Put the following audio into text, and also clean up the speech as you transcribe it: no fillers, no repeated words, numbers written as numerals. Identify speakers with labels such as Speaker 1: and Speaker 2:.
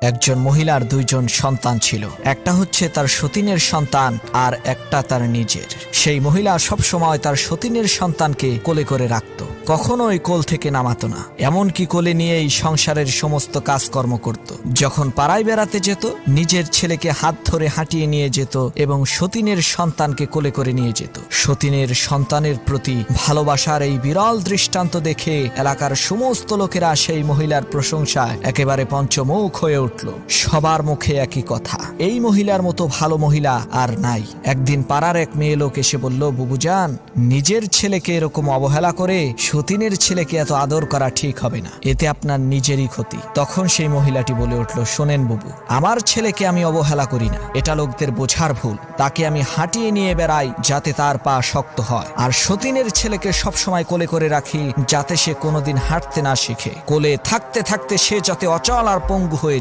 Speaker 1: একজন মহিলার দুইজন সন্তান ছিল। একটা হচ্ছে তার সতীনের সন্তান আর একটা তার নিজের। সেই মহিলা সবসময় তার সতীনের সন্তানকে কোলে করে রাখত, কখনোই কোল থেকে নামাতো না, এমনকি কোলে নিয়েই সংসারের সমস্ত কাজকর্ম করত। যখন পাড়ায় বেড়াতে যেত, নিজের ছেলেকে হাত ধরে হাঁটিয়ে নিয়ে যেত এবং সতীনের সন্তানকে কোলে করে নিয়ে যেত। সতীনের সন্তানের প্রতি ভালোবাসার এই বিরল দৃষ্টান্ত দেখে এলাকার সমস্ত লোকেরা সেই মহিলার প্রশংসায় একেবারে পঞ্চমুখ হয়ে উঠল। সবার মুখে একই কথা, এই মহিলার মতো ভালো মহিলা আর নাই। একদিন পাড়ার এক মেয়ে লোক এসে বলল, বুবুজান, নিজের ছেলেকে এরকম অবহেলা করে সতীনের ছেলেকে এত আদর করা ঠিক হবে না, এতে আপনার নিজেরই ক্ষতি। তখন সেই মহিলাটি বলে উঠল, শোনেন বুবু, আমার ছেলেকে আমি অবহেলা করি না, এটা লোকদের বোঝার ভুল। তাকে আমি হাঁটিয়ে নিয়ে বেড়াই যাতে তার পা শক্ত হয়, আর সতীনের ছেলেকে সবসময় কোলে করে রাখি যাতে সে কোনোদিন হাঁটতে না শিখে। কোলে থাকতে থাকতে সে যাতে অচল আর পঙ্গু হয়ে